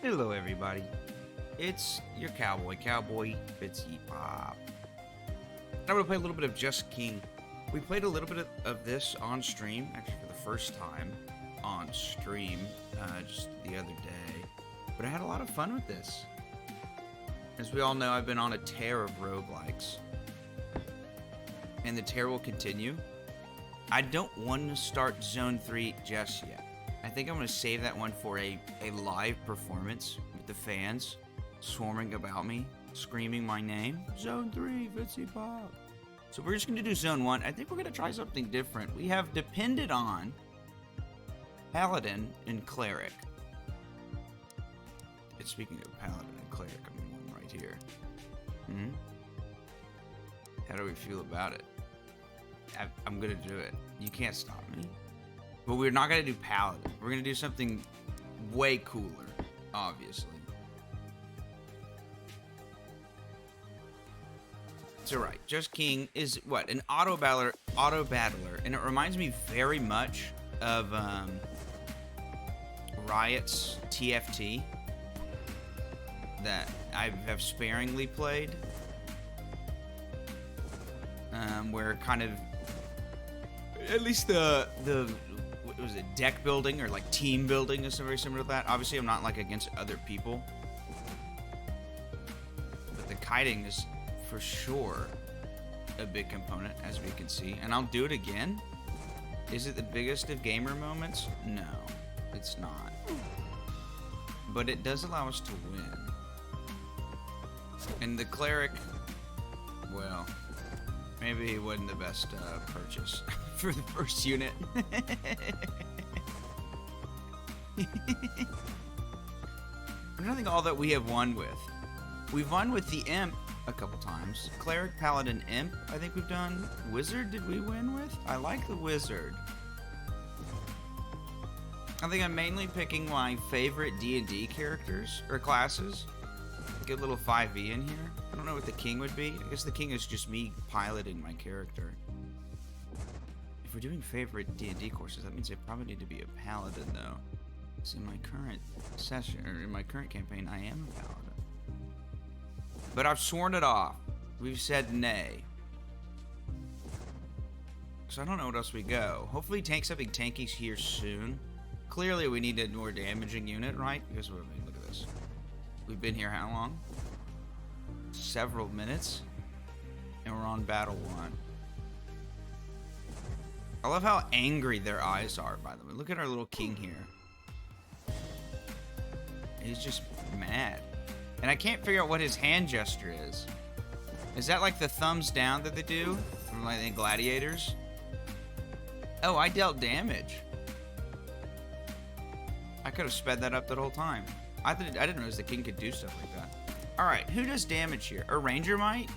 Hello, everybody. It's your cowboy, Fitzy Pop. I'm going to play a little bit of Just King. We played a little bit of this on stream, actually for the first time on stream, just the other day. But I had a lot of fun with this. As we all know, I've been on a tear of roguelikes. And the tear will continue. I don't want to start Zone 3 just yet. I think I'm going to save that one for a live performance with the fans swarming about me, screaming my name. Zone 3, Fitzy Pop. So we're just going to do Zone 1. I think we're going to try something different. We have depended on Paladin and Cleric. And speaking of Paladin and Cleric, I'm in one right here. How do we feel about it? I'm going to do it. You can't stop me. But we're not going to do Paladin. We're going to do something way cooler, obviously. It's alright. Just King is, what, an auto battler, and it reminds me very much of Riot's TFT that I have sparingly played. Where kind of, at least the what was it, deck building or like team building is very similar to that. Obviously, I'm not like against other people, but the kiting is for sure a big component, as we can see. And I'll do it again. Is it the biggest of gamer moments? No, it's not. But it does allow us to win. And the cleric, well, maybe it wasn't the best purchase for the first unit. I don't think all that we have won with. We've won with the Imp a couple times. Cleric, Paladin, Imp, I think we've done. Wizard, did we win with? I like the Wizard. I think I'm mainly picking my favorite D&D characters, or classes. Get a little 5e in here. I don't know what the king would be. I guess the king is just me piloting my character. If we're doing favorite D&D courses, that means I probably need to be a paladin, though. So in my current session, or in my current campaign, I am a paladin. But I've sworn it off. We've said nay. So I don't know what else we go. Hopefully something tanky's here soon. Clearly we need a more damaging unit, right? Because, I mean, look at this. We've been here how long? Several minutes. And we're on battle 1. I love how angry their eyes are, by the way. Look at our little king here. He's just mad. And I can't figure out what his hand gesture is. Is that like the thumbs down that they do from like the gladiators? Oh, I dealt damage. I could have sped that up the whole time. I didn't realize the king could do stuff like that. Alright, who does damage here? A ranger might?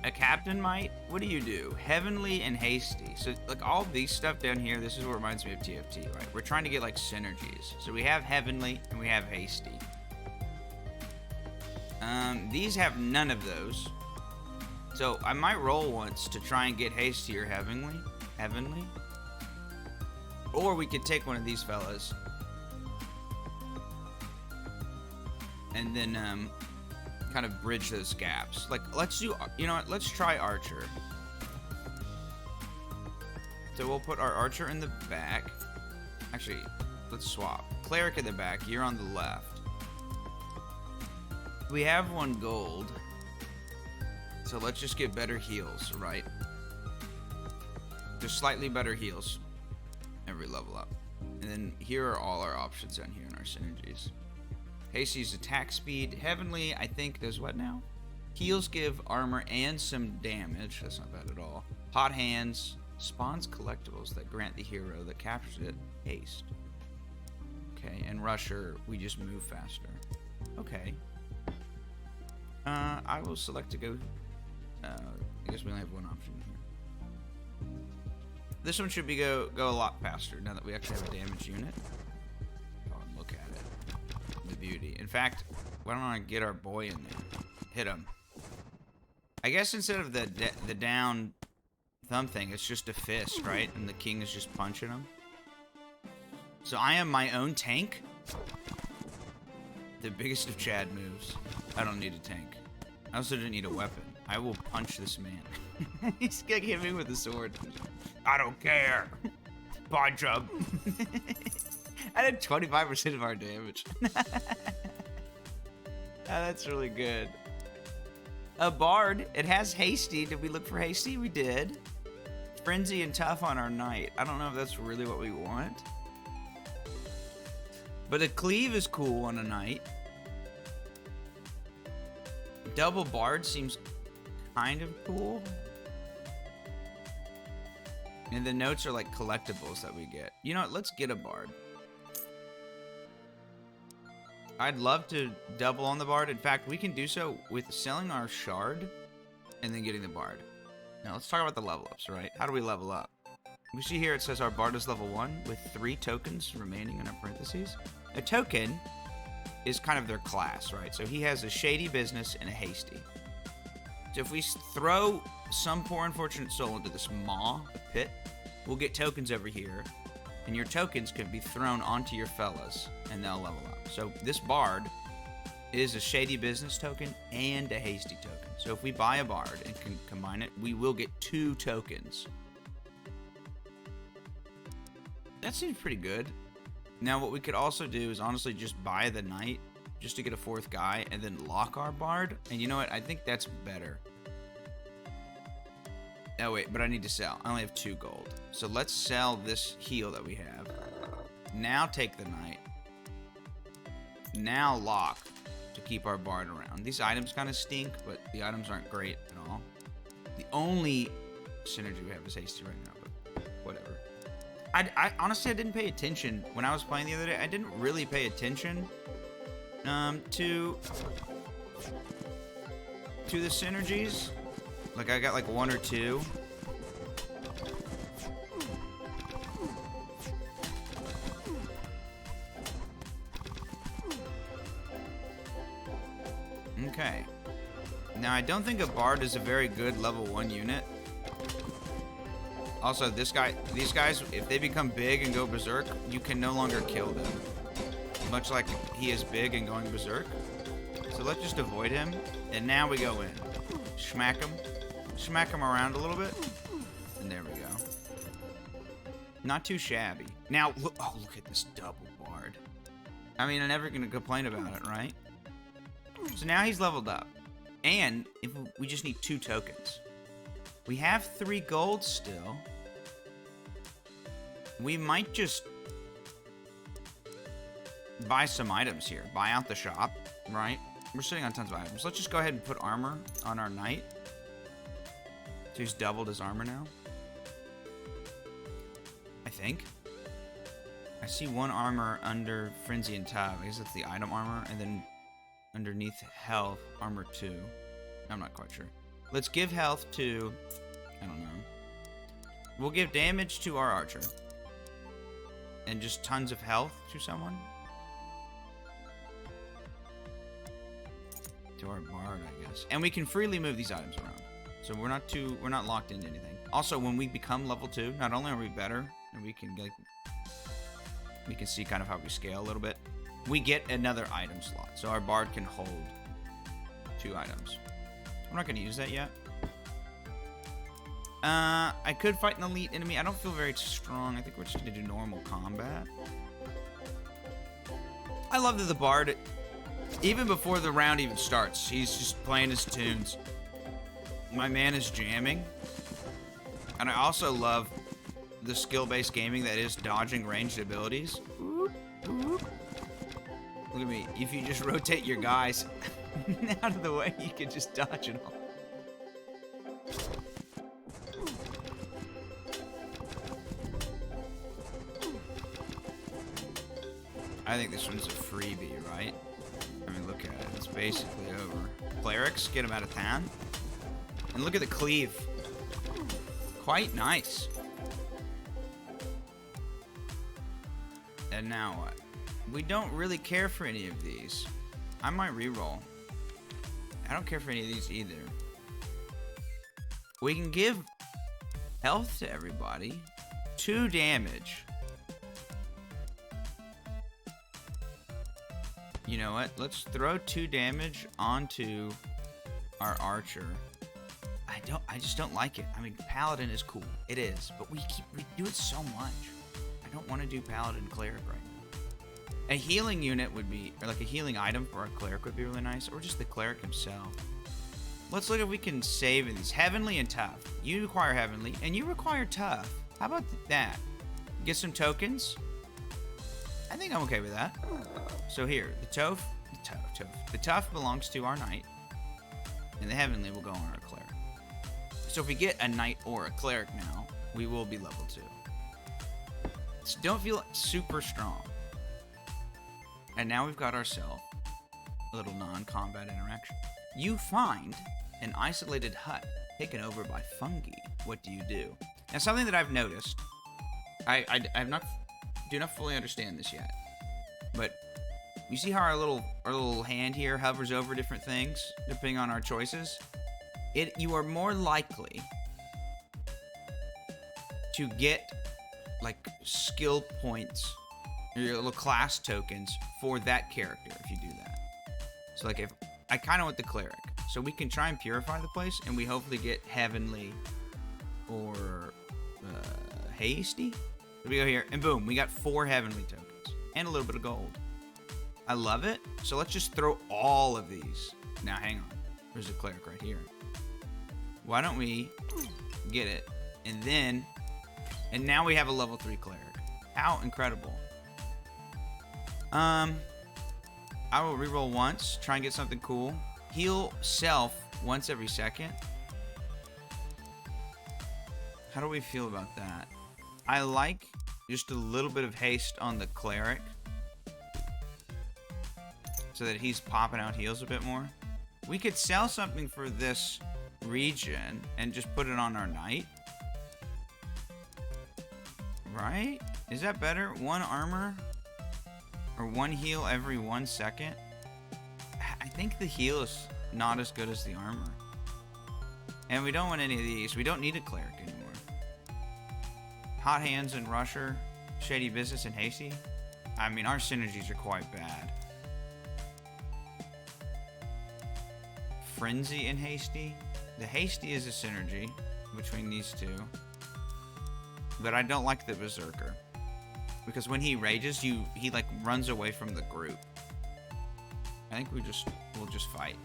A captain might? What do you do? Heavenly and hasty. So, like, all these stuff down here, this is what reminds me of TFT, right? We're trying to get, like, synergies. So we have heavenly and we have hasty. These have none of those. So I might roll once to try and get hasty or heavenly. Or we could take one of these fellas. And then, kind of bridge those gaps. Like, let's do, you know what, let's try Archer. So we'll put our Archer in the back. Actually, let's swap. Cleric in the back, you're on the left. We have 1 gold. So let's just get better heals, right? Just slightly better heals every level up. And then here are all our options down here in our synergies. Hasty's attack speed. Heavenly, I think, does what now? Heals give armor and some damage. That's not bad at all. Hot hands. Spawns collectibles that grant the hero that captures it haste. Okay, and Rusher, we just move faster. Okay. I will select to go. I guess we only have one option here. This one should be go a lot faster now that we actually have a damage unit. Oh, and look at it. The beauty. In fact, why don't I get our boy in there? Hit him. I guess instead of the down thumb thing, it's just a fist, right? And the king is just punching him. So I am my own tank. The biggest of Chad moves. I don't need a tank. I also didn't need a weapon. I will punch this man. He's gonna hit me with a sword. I don't care. Punch him. I did 25% of our damage. That's really good. A bard. It has hasty. Did we look for hasty? We did. Frenzy and tough on our knight. I don't know if that's really what we want. But a cleave is cool on a knight. Double bard seems kind of cool. And the notes are like collectibles that we get. You know what? Let's get a bard. I'd love to double on the bard. In fact, we can do so with selling our shard and then getting the bard. Now, let's talk about the level ups, right? How do we level up? We see here it says our bard is level 1 with 3 tokens remaining in our parentheses. A token is kind of their class, right? So he has a shady business and a hasty. So if we throw some poor unfortunate soul into this maw pit, we'll get tokens over here. And your tokens can be thrown onto your fellas, and they'll level up. So this bard is a shady business token and a hasty token. So if we buy a bard and can combine it, we will get 2 tokens. That seems pretty good. Now what we could also do is honestly just buy the knight just to get a 4th guy and then lock our bard. And you know what? I think that's better. Oh wait, but I need to sell. I only have 2 gold. So let's sell this heal that we have. Now take the knight. Now lock to keep our bard around. These items kind of stink, but the items aren't great at all. The only synergy we have is hasty right now, but whatever. I honestly, I didn't pay attention when I was playing the other day. I didn't really pay attention to the synergies. Like I got like 1 or 2. Okay. Now I don't think a bard is a very good level 1 unit. Also, these guys, if they become big and go berserk, you can no longer kill them. Much like he is big and going berserk. So let's just avoid him. And now we go in. Smack him. Smack him around a little bit. And there we go. Not too shabby. Now, look at this double bard. I mean, I'm never going to complain about it, right? So now he's leveled up. And if we just need 2 tokens. We have 3 gold still. We might just buy some items here. Buy out the shop, right? We're sitting on tons of items. Let's just go ahead and put armor on our knight. So he's doubled his armor now. I think. I see 1 armor under Frenzy and Tab. I guess that's the item armor. And then underneath health, armor 2. I'm not quite sure. Let's give health to... I don't know. We'll give damage to our archer. And just tons of health to someone. To our bard, I guess. And we can freely move these items around. So we're not locked into anything. Also, when we become level 2, not only are we better, and we can see kind of how we scale a little bit, we get another item slot. So our bard can hold 2 items. I'm not going to use that yet. I could fight an elite enemy. I don't feel very strong. I think we're just going to do normal combat. I love that the bard, even before the round even starts, he's just playing his tunes. My man is jamming. And I also love the skill-based gaming that is dodging ranged abilities. Look at me. If you just rotate your guys out of the way, you can just dodge it all. I think this one's a freebie, right? I mean, look at it. It's basically over. Clerics, get him out of town. And look at the cleave. Quite nice. And now what? We don't really care for any of these. I might reroll. I don't care for any of these either. We can give health to everybody. 2 damage. You know what? Let's throw 2 damage onto our archer. I just don't like it. I mean, paladin is cool. It is, but we do it so much. I don't want to do paladin cleric right now. A healing unit would be, or like a healing item for our cleric would be really nice, or just the cleric himself. Let's look if we can save in these. Heavenly and tough. You require heavenly, and you require tough. How about that? Get some tokens. I think I'm okay with that. So here, the tough belongs to our knight, and the heavenly will go on our cleric. So if we get a knight or a cleric now, we will be level 2. So don't feel super strong. And now we've got ourselves a little non-combat interaction. You find an isolated hut taken over by fungi. What do you do? Now, something that I've noticed, I do not fully understand this yet, but you see how our little hand here hovers over different things depending on our choices? You are more likely to get like skill points or your little class tokens for that character if you do that. So like if I kind of want the cleric, so we can try and purify the place and we hopefully get heavenly or hasty. So we go here and boom, we got 4 heavenly tokens and a little bit of gold. I love it. So let's just throw all of these. Now hang on, there's a cleric right here. Why don't we get it? And now we have a level 3 cleric. How incredible. I will reroll once, try and get something cool. Heal self once every second. How do we feel about that? I like just a little bit of haste on the cleric so that he's popping out heals a bit more. We could sell something for this region and just put it on our knight. Right? Is that better? 1 armor or 1 heal every 1 second? I think the heal is not as good as the armor. And we don't want any of these. We don't need a cleric anymore. Hot hands and rusher, shady business and hasty. I mean, our synergies are quite bad. Frenzy and hasty. The hasty is a synergy between these two. But I don't like the berserker. Because when he rages, he like runs away from the group. I think we'll just fight.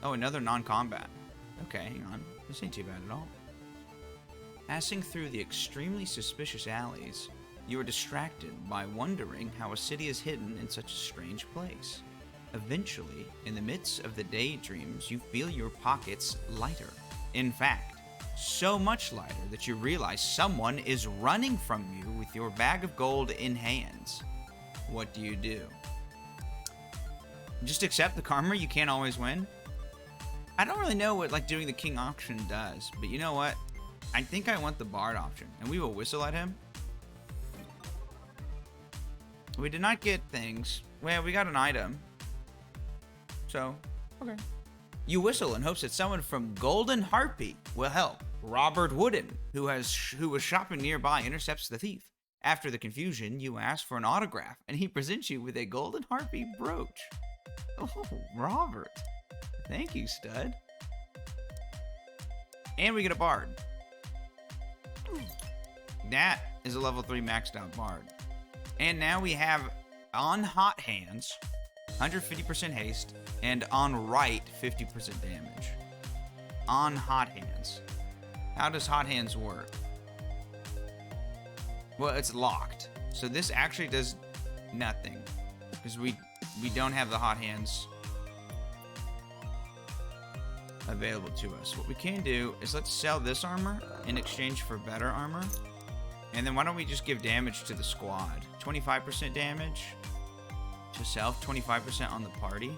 Oh, another non-combat. Okay, hang on. This ain't too bad at all. Passing through the extremely suspicious alleys, you are distracted by wondering how a city is hidden in such a strange place. Eventually, in the midst of the daydreams, you feel your pockets lighter. In fact, so much lighter that you realize someone is running from you with your bag of gold in hands. What do you do? Just accept the karma, you can't always win? I don't really know what like doing the king option does, but you know what? I think I want the bard option, and we will whistle at him. We did not get things. Well, we got an item. So, okay. You whistle in hopes that someone from Golden Harpy will help. Robert Wooden, who was shopping nearby, intercepts the thief. After the confusion, you ask for an autograph, and he presents you with a Golden Harpy brooch. Oh, Robert. Thank you, stud. And we get a bard. That is a level 3 maxed out bard. And now we have on hot hands, 150% haste, and on right, 50% damage. On hot hands. How does hot hands work? Well, it's locked. So this actually does nothing. Because we don't have the hot hands available to us. What we can do is let's sell this armor in exchange for better armor. And then why don't we just give damage to the squad? 25% damage to self, 25% on the party.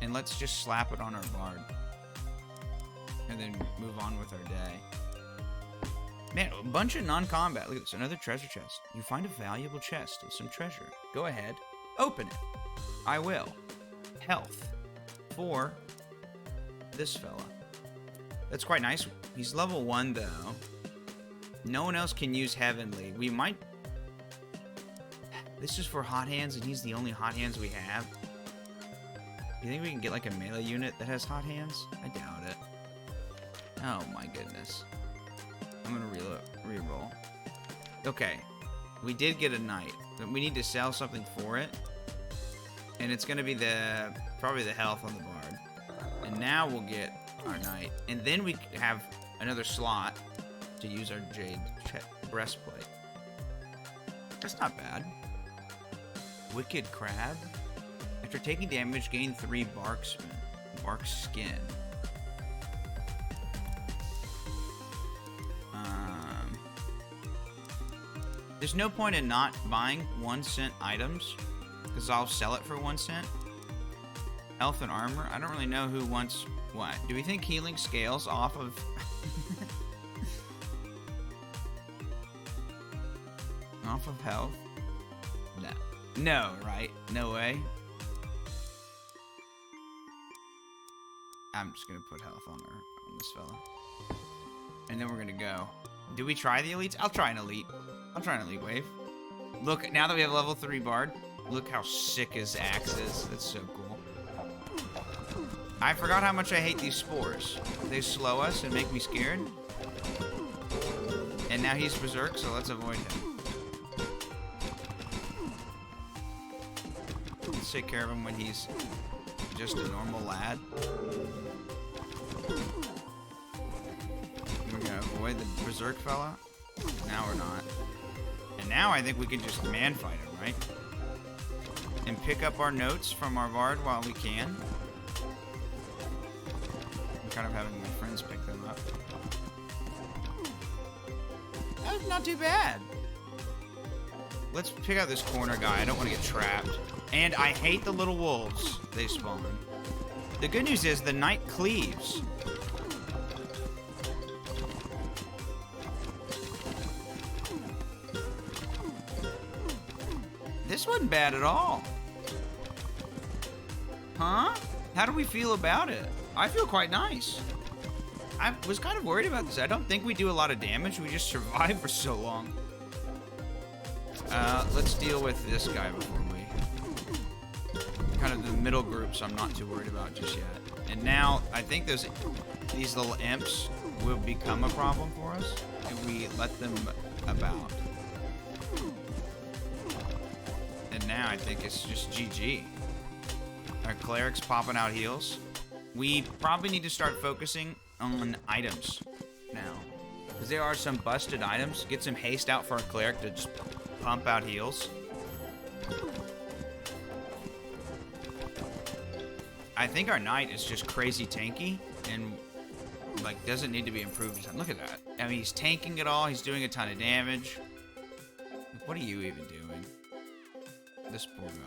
And let's just slap it on our bard. And then move on with our day. Man, a bunch of non-combat. Look at this, another treasure chest. You find a valuable chest with some treasure. Go ahead, open it. I will. Health for this fella. That's quite nice. He's level 1 though. No one else can use heavenly. We might... This is for hot hands and he's the only hot hands we have. You think we can get like a melee unit that has hot hands? I doubt it. Oh my goodness. I'm gonna re-roll. Okay. We did get a knight, but we need to sell something for it. And it's gonna be probably the health on the bard. And now we'll get our knight. And then we have another slot to use our jade breastplate. That's not bad. Wicked crab. After taking damage, gain 3 bark skin. There's no point in not buying 1-cent items, because I'll sell it for 1 cent. Health and armor. I don't really know who wants what. Do we think healing scales off of... off of health? No. No, right? No way. I'm just gonna put health on this fella. And then we're gonna go. Do we try the elites? I'll try an elite. I'll try an elite wave. Look, now that we have level 3 bard, look how sick his axe is. That's so cool. I forgot how much I hate these spores. They slow us and make me scared. And now he's berserk, so let's avoid him. Let's take care of him when he's just a normal lad. We're gonna avoid the berserk fella. Now we're not. And now I think we can just man fight him, right? And pick up our notes from our bard while we can. I'm kind of having my friends pick them up. That's not too bad. Let's pick out this corner guy. I don't want to get trapped. And I hate the little wolves they spawn. The good news is the knight cleaves. This wasn't bad at all. Huh? How do we feel about it? I feel quite nice. I was kind of worried about this. I don't think we do a lot of damage. We just survive for so long. Let's deal with this guy before we... Kind of the middle groups I'm not too worried about just yet. And now, I think these little imps will become a problem for us if we let them about. And now I think it's just GG. Our cleric's popping out heals. We probably need to start focusing on items now. Because there are some busted items. Get some haste out for our cleric to just pump out heals. I think our knight is just crazy tanky and like doesn't need to be improved. Look at that. I mean, he's tanking it all. He's doing a ton of damage. What are you even doing? This poor guy.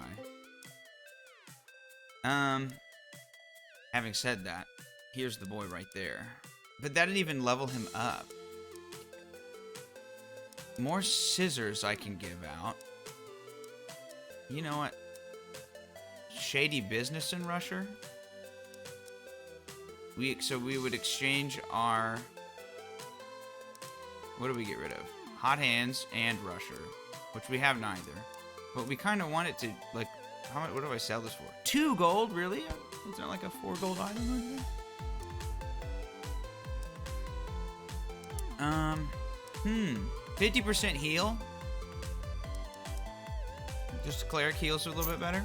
Having said that, here's the boy right there. But that didn't even level him up. More scissors I can give out. You know what? Shady business in Russia. So we would exchange our... What do we get rid of? Hot hands and Rusher, which we have neither. But we kind of want it to, like, how much? What do I sell this for? 2 gold, really? Is there like a 4 gold item right there? 50% heal. Just cleric heals a little bit better.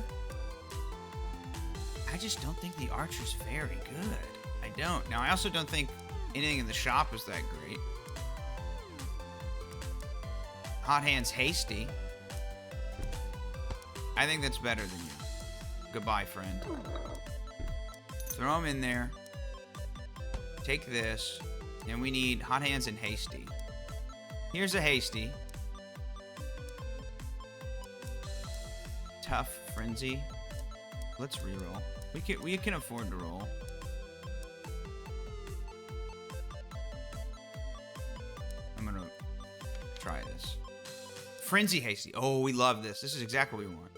I just don't think the archer's very good. I don't. Now, I also don't think anything in the shop is that great. Hot hands hasty. I think that's better than you. Goodbye, friend. Throw him in there. Take this. And we need hot hands and hasty. Here's a hasty. Tough frenzy. Let's reroll. We can afford to roll. I'm gonna try this. Frenzy hasty. Oh, we love this. This is exactly what we want.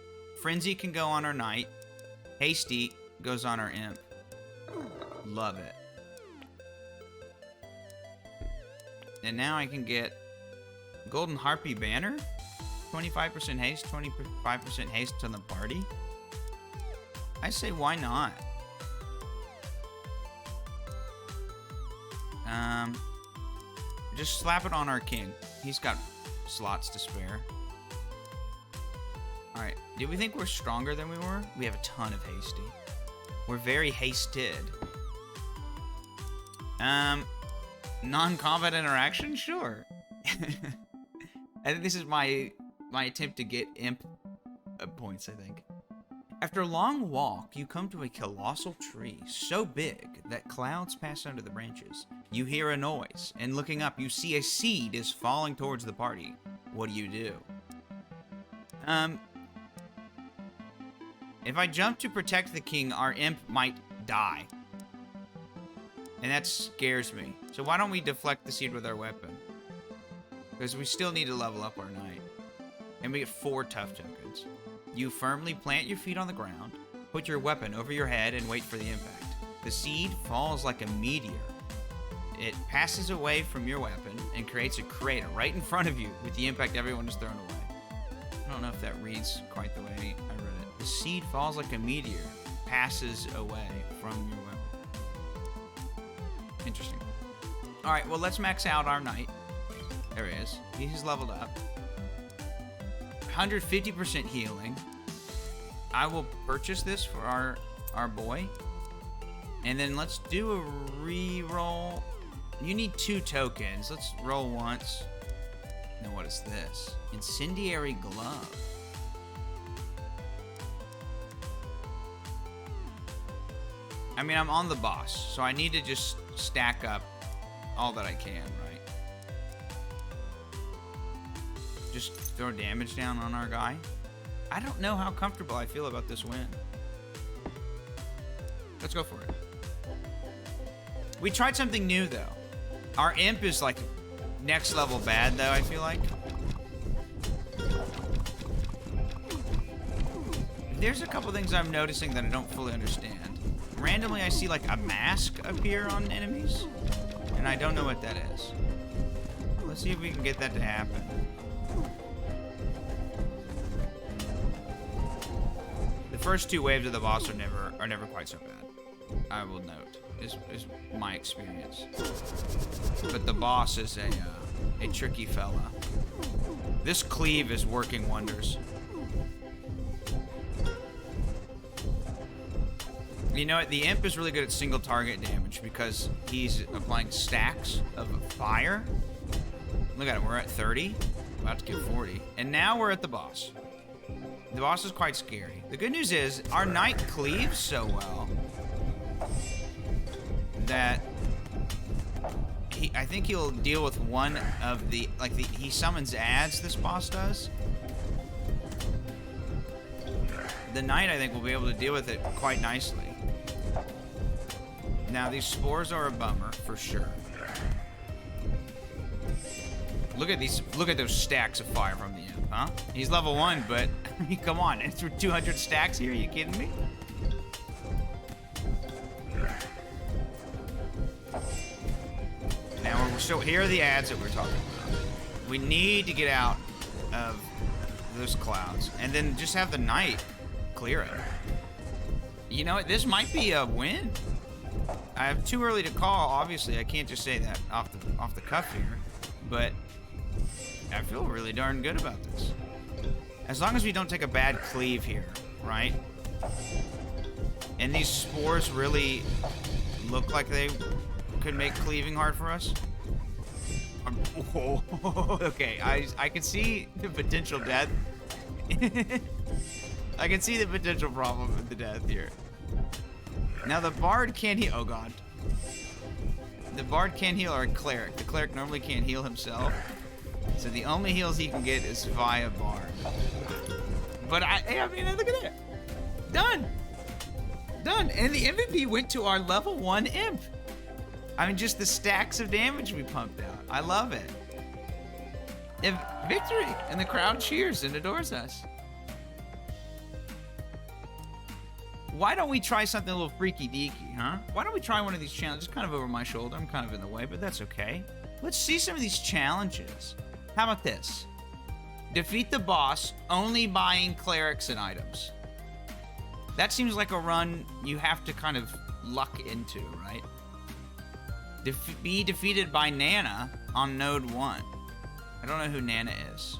Frenzy can go on our knight. Hasty goes on our imp. Love it. And now I can get Golden Harpy Banner. 25% haste, 25% haste on the party. I say why not? Just slap it on our king. He's got slots to spare. Alright, do we think we're stronger than we were? We have a ton of hasty. We're very hasted. Non-combat interaction? Sure. I think this is my attempt to get imp points, I think. After a long walk, you come to a colossal tree, so big that clouds pass under the branches. You hear a noise, and looking up, you see a seed is falling towards the party. What do? If I jump to protect the king, our imp might die. And that scares me. So why don't we deflect the seed with our weapon? Because we still need to level up our knight. And we get 4 tough tokens. You firmly plant your feet on the ground, put your weapon over your head, and wait for the impact. The seed falls like a meteor. It passes away from your weapon and creates a crater right in front of you. With the impact, everyone is thrown away. I don't know if that reads quite the way I read it. The seed falls like a meteor, passes away from your weapon. Interesting. Alright, well, let's max out our knight. There he is. He's leveled up. 150% healing. I will purchase this for our boy. And then let's do a re-roll. You need 2 tokens. Let's roll once. Now what is this? Incendiary glove. I mean, I'm on the boss, so I need to just stack up all that I can, right? Just throw damage down on our guy. I don't know how comfortable I feel about this win. Let's go for it. We tried something new, though. Our imp is, like, next level bad, though, I feel like. There's a couple things I'm noticing that I don't fully understand. Randomly, I see, like, a mask appear on enemies, and I don't know what that is. Let's see if we can get that to happen. The first 2 waves of the boss are never quite so bad. I will note, is my experience. But the boss is a tricky fella. This cleave is working wonders. You know what? The imp is really good at single target damage because he's applying stacks of fire. Look at it. We're at 30. About to get 40. And now we're at the boss. The boss is quite scary. The good news is our knight cleaves so well that I think he'll deal with one of the, he summons ads, this boss does. The knight, I think, will be able to deal with it quite nicely. Now, these spores are a bummer, for sure. Look at these, look at those stacks of fire from the imp, huh? He's level 1, but, I mean, come on, it's 200 stacks here, are you kidding me? Now, so here are the ads that we're talking about. We need to get out of those clouds, and then just have the knight clear it. You know what, this might be a win. I'm too early to call, obviously. I can't just say that off the cuff here, but I feel really darn good about this. As long as we don't take a bad cleave here, right? And these spores really look like they could make cleaving hard for us. Okay, I can see the potential death. I can see the potential problem with the death here. Now the bard can't heal. Oh god. The bard can't heal our cleric. The cleric normally can't heal himself. So the only heals he can get is via bard. But I mean, look at that. Done. Done. And the MVP went to our level 1 imp. I mean, just the stacks of damage we pumped out. I love it. Victory. And the crowd cheers and adores us. Why don't we try something a little freaky deaky, huh? Why don't we try one of these challenges? Kind of over my shoulder. I'm kind of in the way, but that's okay. Let's see some of these challenges. How about this? Defeat the boss only buying clerics and items. That seems like a run you have to kind of luck into, right? Be defeated by Nana on node 1. I don't know who Nana is.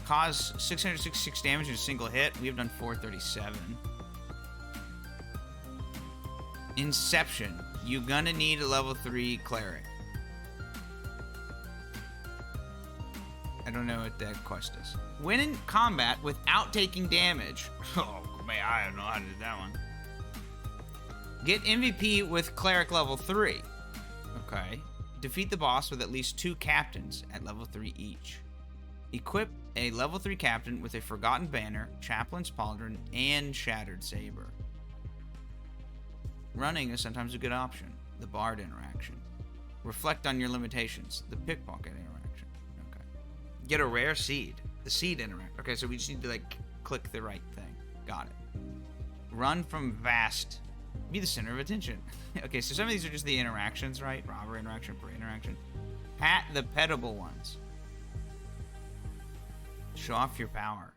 Cause 666 damage in a single hit. We have done 437. Inception. You're gonna need a level 3 cleric. I don't know what that quest is. Win in combat without taking damage. Oh, man, I don't know how to do that one. Get MVP with cleric level 3. Okay. Defeat the boss with at least 2 captains at level 3 each. Equip a level 3 captain with a Forgotten Banner, Chaplain's Pauldron, and Shattered Saber. Running is sometimes a good option. The Bard interaction. Reflect on your limitations. The Pickpocket interaction. Okay. Get a rare seed. The seed interact. Okay, so we just need to, like, click the right thing. Got it. Run from vast. Be the center of attention. Okay, so some of these are just the interactions, right? Robber interaction, prey interaction. Pat the petable ones. Show off your power.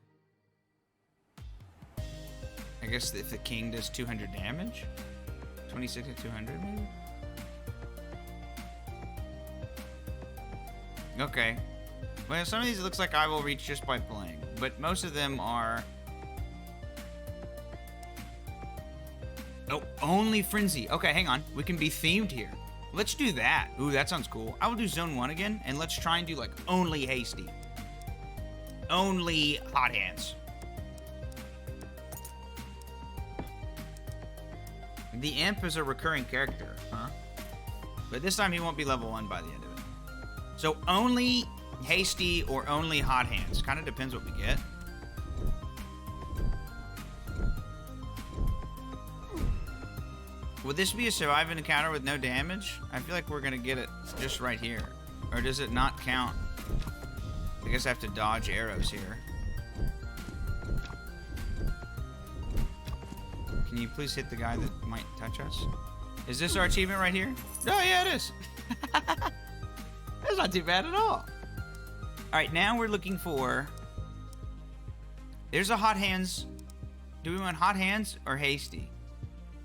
I guess if the king does 200 damage? 26 to 200, maybe? Okay. Well, some of these it looks like I will reach just by playing, but most of them are... Oh, only Frenzy. Okay, hang on. We can be themed here. Let's do that. Ooh, that sounds cool. I will do Zone 1 again, and let's try and do, like, only Hasty. Only Hot Hands. The Imp is a recurring character, huh? But this time he won't be level 1 by the end of it. So only Hasty or only Hot Hands. Kind of depends what we get. Would this be a survive an encounter with no damage? I feel like we're gonna get it just right here. Or does it not count? I guess I have to dodge arrows here. Can you please hit the guy that might touch us? Is this our achievement right here? Oh, yeah, it is. That's not too bad at all. All right, now we're looking for... There's a Hot Hands. Do we want Hot Hands or Hasty?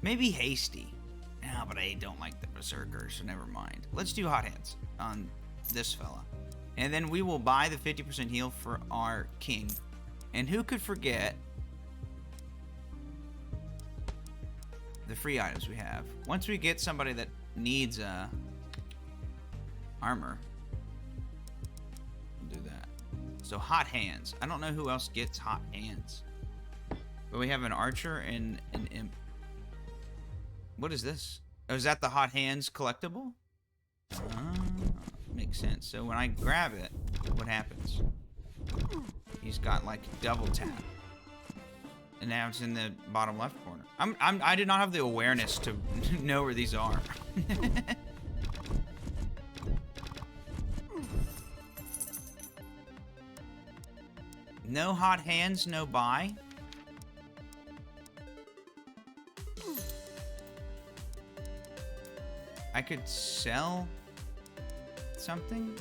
Maybe Hasty. No, but I don't like the Berserker, so never mind. Let's do Hot Hands on this fella. And then we will buy the 50% heal for our king. And who could forget the free items we have? Once we get somebody that needs armor, we'll do that. So Hot Hands. I don't know who else gets Hot Hands. But we have an archer and an imp. What is this? Oh, is that the Hot Hands collectible? Makes sense. So when I grab it, what happens? He's got like double tap. And now it's in the bottom left corner. I did not have the awareness to know where these are. No Hot Hands, no buy. I could sell something.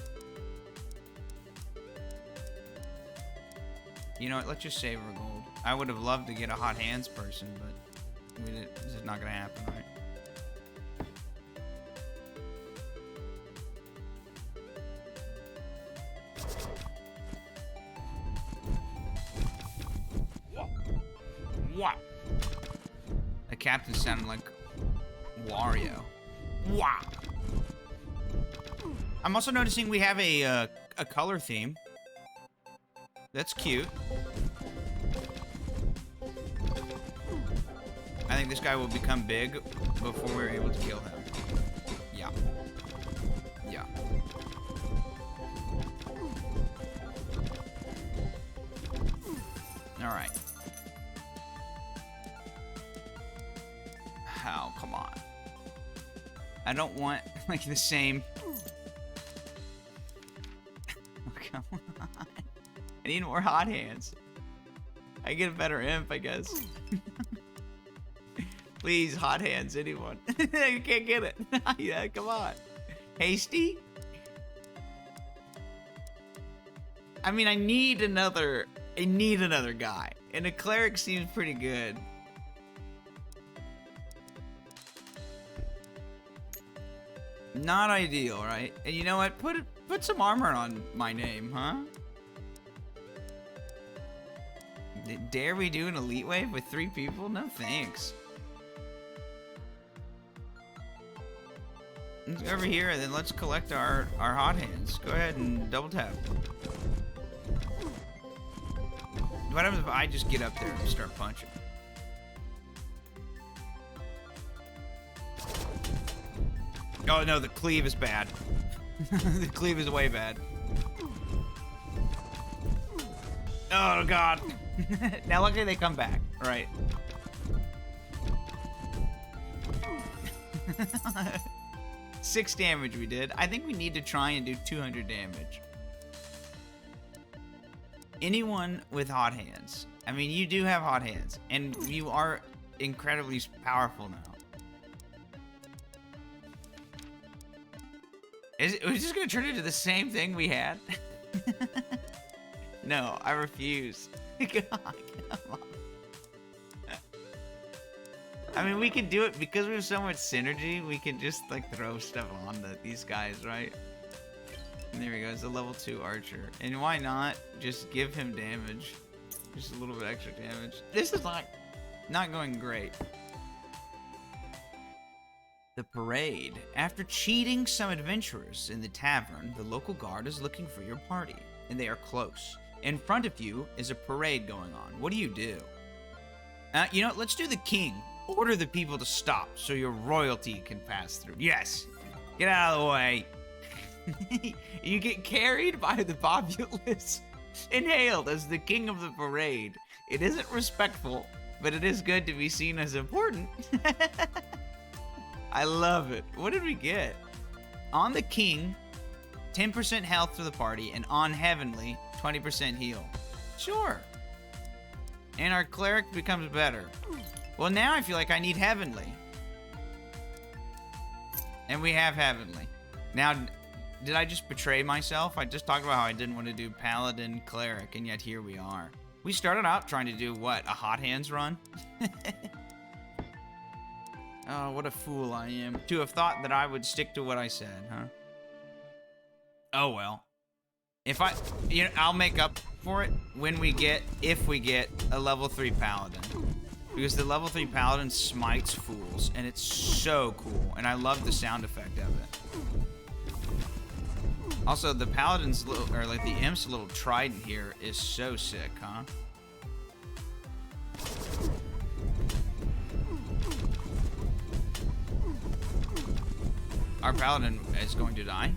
You know what? Let's just save our gold. I would have loved to get a Hot Hands person, but this is not gonna happen, right? What? The captain sounded like Wario. Wow. I'm also noticing we have a color theme. That's cute. I think this guy will become big before we're able to kill him. Yeah. Yeah. All right. Oh, come on. I don't want, like, the same... Oh, come on. I need more Hot Hands. I get a better imp, I guess. Please, Hot Hands, anyone. You can't get it. Yeah, come on. Hasty? I mean, I need another guy. And a cleric seems pretty good. Not ideal, right? And you know what? Put some armor on my name, huh? Dare we do an elite wave with 3 people? No thanks. Let's go over here and then let's collect our hot hands. Go ahead and double tap. What happens if I just get up there and start punching? Oh no, the cleave is bad. The cleave is way bad. Oh god. Now luckily they come back. Right. 6 damage we did. I think we need to try and do 200 damage. Anyone with hot hands. I mean, you do have hot hands. And you are incredibly powerful now. Is it just gonna turn into the same thing we had? No, I refuse. God, come on. I mean, we can do it because we have so much synergy. We can just like throw stuff on these guys, right? And there he goes, a level 2 archer. And why not just give him damage? Just a little bit extra damage. This is not going great. The parade. After cheating some adventurers in the tavern, the local guard is looking for your party, and they are close. In front of you is a parade going on. What do? You know, let's do the king. Order the people to stop so your royalty can pass through. Yes! Get out of the way. You get carried by the populace, inhaled as the king of the parade. It isn't respectful, but it is good to be seen as important. I love it. What did we get? On the king, 10% health to the party, and on heavenly, 20% heal. Sure. And our cleric becomes better. Well, now I feel like I need heavenly. And we have heavenly. Now, did I just betray myself? I just talked about how I didn't want to do paladin cleric, and yet here we are. We started out trying to do, what, a hot hands run? Oh, what a fool I am. To have thought that I would stick to what I said, huh? Oh, well. I'll make up for it if we get a level 3 paladin. Because the level 3 paladin smites fools, and it's so cool. And I love the sound effect of it. Also, the paladin's the imp's little trident here is so sick, huh? Our paladin is going to die.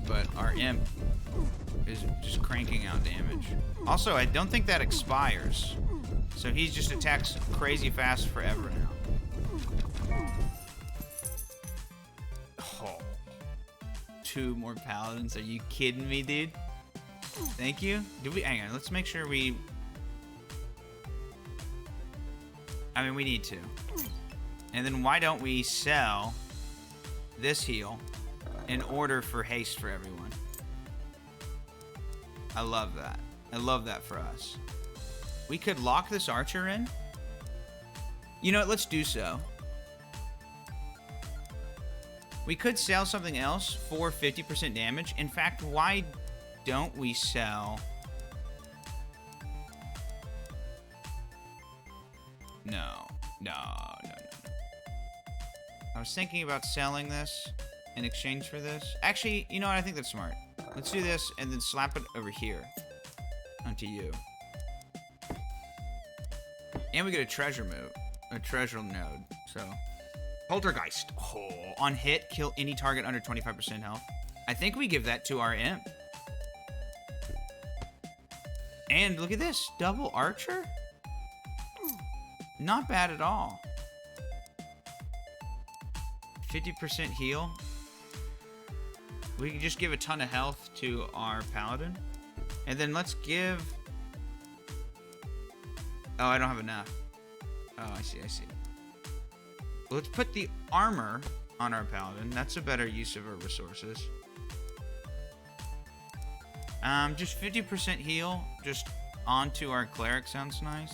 But our imp is just cranking out damage. Also, I don't think that expires. So he just attacks crazy fast forever now. Oh. 2 more paladins. Are you kidding me, dude? Thank you. Hang on, let's make sure we need to. And then why don't we sell this heal in order for haste for everyone? I love that. I love that for us. We could lock this archer in. You know what? Let's do so. We could sell something else for 50% damage. In fact, why don't we sell... No. I was thinking about selling this in exchange for this. Actually, you know what? I think that's smart. Let's do this and then slap it over here onto you. And we get a treasure node. So, Poltergeist. Oh, on hit, kill any target under 25% health. I think we give that to our imp. And look at this, double archer. Not bad at all. 50% heal. We can just give a ton of health to our paladin. And then let's give... Oh, I don't have enough. Oh, I see. Let's put the armor on our paladin. That's a better use of our resources. Just 50% heal just onto our cleric sounds nice.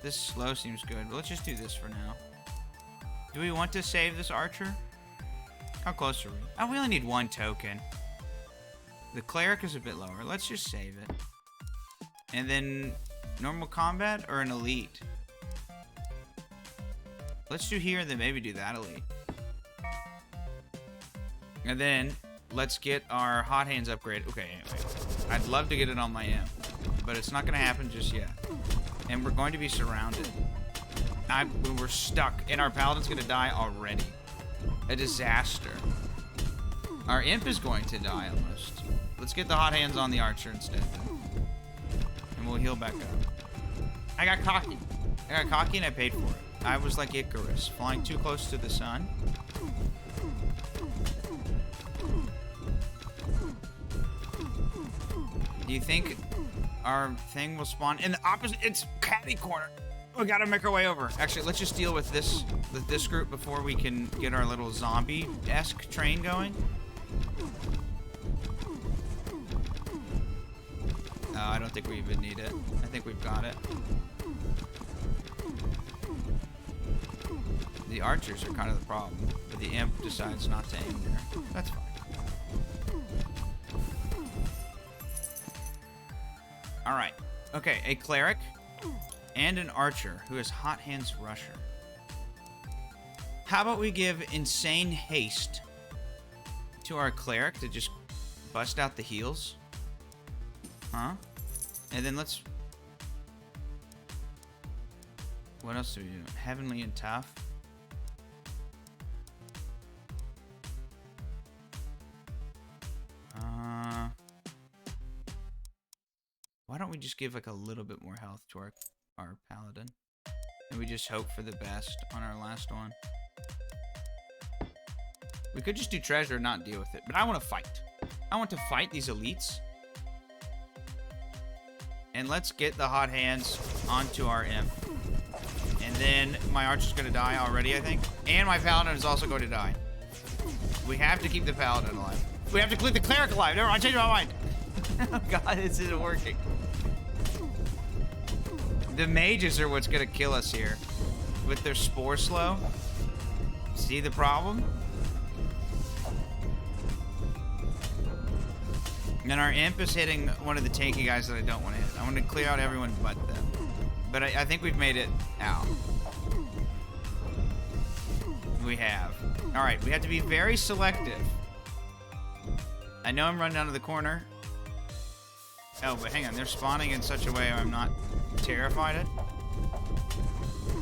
This slow seems good, but let's just do this for now. Do we want to save this archer? How close are we? Oh, we only need 1 token. The cleric is a bit lower. Let's just save it. And then normal combat or an elite? Let's do here and then maybe do that elite. And then let's get our hot hands upgrade. Okay, anyway. I'd love to get it on my imp, but it's not going to happen just yet. And we're going to be surrounded. We're stuck, and our paladin's going to die already. A disaster. Our imp is going to die almost. Let's get the hot hands on the archer instead. And we'll heal back up. I got cocky. And I paid for it. I was like Icarus, flying too close to the sun. Do you think our thing will spawn in the opposite? It's catty corner. We gotta make our way over. Actually, let's just deal with this group before we can get our little zombie-esque train going. I don't think we even need it. I think we've got it. The archers are kind of the problem, but the imp decides not to aim there. That's fine. Alright. Okay, a cleric and an archer who has hot hands rusher. How about we give insane haste to our cleric to just bust out the heals? Huh? And then let's... What else do we do? Heavenly and tough. Why don't we just give like a little bit more health to our paladin? And we just hope for the best on our last one. We could just do treasure and not deal with it, but I want to fight. I want to fight these elites. And let's get the hot hands onto our imp. And then my archer's going to die already, I think. And my paladin is also going to die. We have to keep the paladin alive. We have to keep the cleric alive. Never mind, I changed my mind. Oh god, this isn't working. The mages are what's gonna kill us here. With their spore slow. See the problem? And our imp is hitting one of the tanky guys that I don't want to hit. I want to clear out everyone but them. But I think we've made it out. We have. Alright, we have to be very selective. I know I'm running out of the corner. Oh, but hang on. They're spawning in such a way I'm not terrified.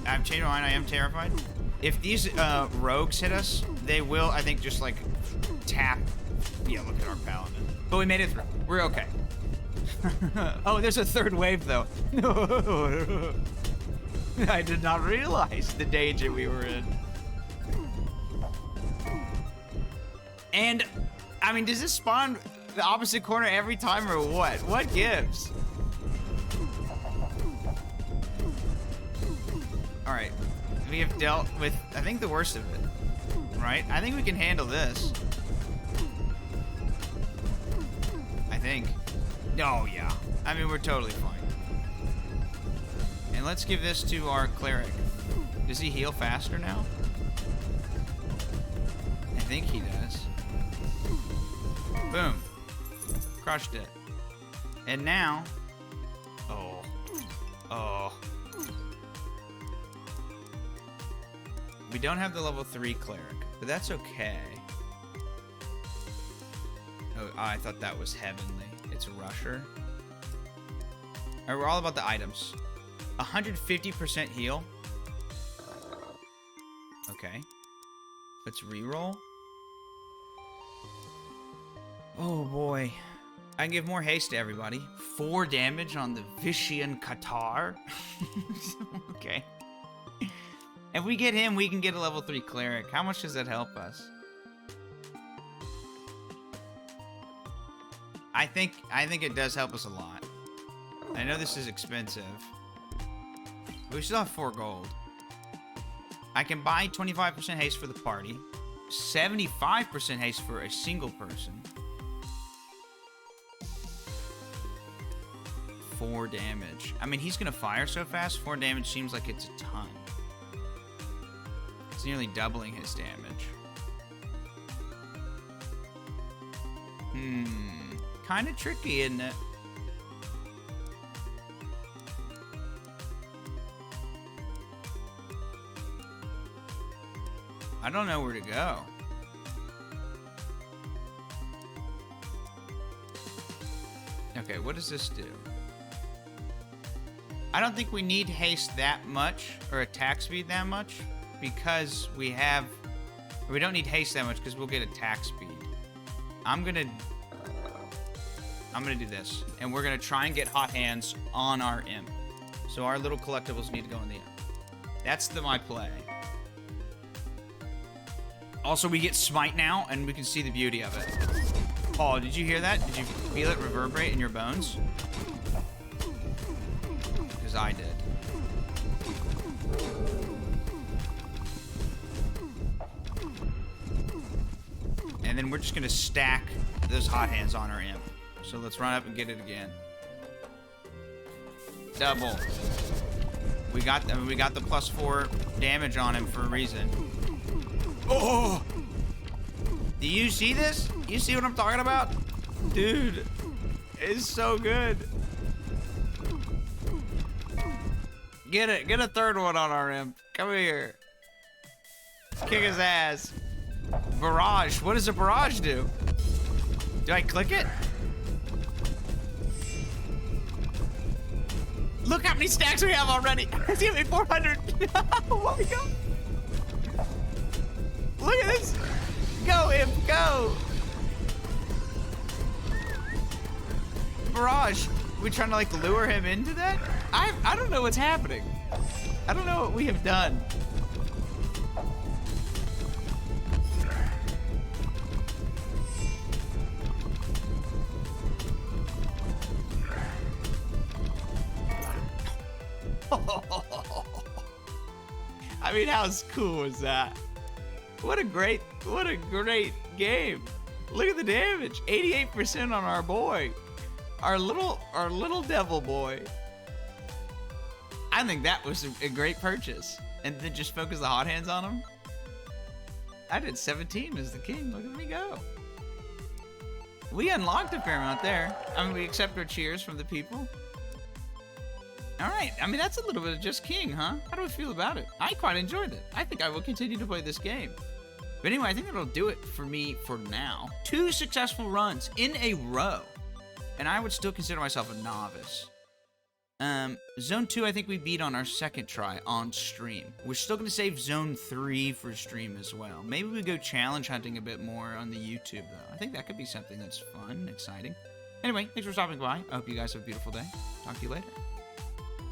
I've changed my mind. I am terrified. If these rogues hit us, they will, I think, just like tap. Yeah, look at our paladin. But we made it through. We're okay. Oh, there's a third wave, though. I did not realize the danger we were in. And, I mean, does this spawn the opposite corner every time or what? What gives? Alright. We have dealt with, I think, the worst of it. Right? I think we can handle this. I think. Oh, yeah. I mean, we're totally fine. And let's give this to our cleric. Does he heal faster now? I think he does. Boom. Crushed it. And now... Oh. Oh. We don't have the level 3 cleric, but that's okay. Oh, I thought that was heavenly. It's a rusher. Alright, we're all about the items. 150% heal. Okay. Let's reroll. Oh boy. I can give more haste to everybody. 4 damage on the Vishian Qatar. Okay. If we get him, we can get a level 3 cleric. How much does that help us? I think it does help us a lot. I know this is expensive. But we still have 4 gold. I can buy 25% haste for the party. 75% haste for a single person. 4 damage. I mean, he's gonna fire so fast, 4 damage seems like it's a ton. It's nearly doubling his damage. Kind of tricky, isn't it? I don't know where to go. Okay, what does this do? I don't think we need haste that much, or attack speed that much, because we don't need haste that much because we'll get attack speed. I'm gonna do this, and we're gonna try and get hot hands on our imp. So our little collectibles need to go in the imp. That's my play. Also, we get smite now, and we can see the beauty of it. Paul, did you hear that? Did you feel it reverberate in your bones? Because I did. And then we're just gonna stack those hot hands on our imp. So let's run up and get it again. Double. We got the +4 damage on him for a reason. Oh! Do you see this? You see what I'm talking about? Dude, it's so good. Get it. Get a third one on our imp. Come here. Kick his ass. Barrage. What does a barrage do? Do I click it? Look how many stacks we have already. It's giving me 400. What we go? Look at this. Go, imp, go. Barrage. We trying to like lure him into that? I don't know what's happening. I don't know what we have done. I mean, how cool was that? What a great game. Look at the damage. 88% on our boy. Our little devil boy. I think that was a great purchase. And then just focus the hot hands on him. I did 17 as the king. Look at me go. We unlocked a fair amount there. I mean, we accept our cheers from the people. All right, I mean, that's a little bit of Just King, huh? How do we feel about it? I quite enjoyed it. I think I will continue to play this game. But anyway, I think that'll do it for me for now. 2 successful runs in a row. And I would still consider myself a novice. Zone 2, I think we beat on our second try on stream. We're still going to save Zone 3 for stream as well. Maybe we go challenge hunting a bit more on the YouTube, though. I think that could be something that's fun and exciting. Anyway, thanks for stopping by. I hope you guys have a beautiful day. Talk to you later.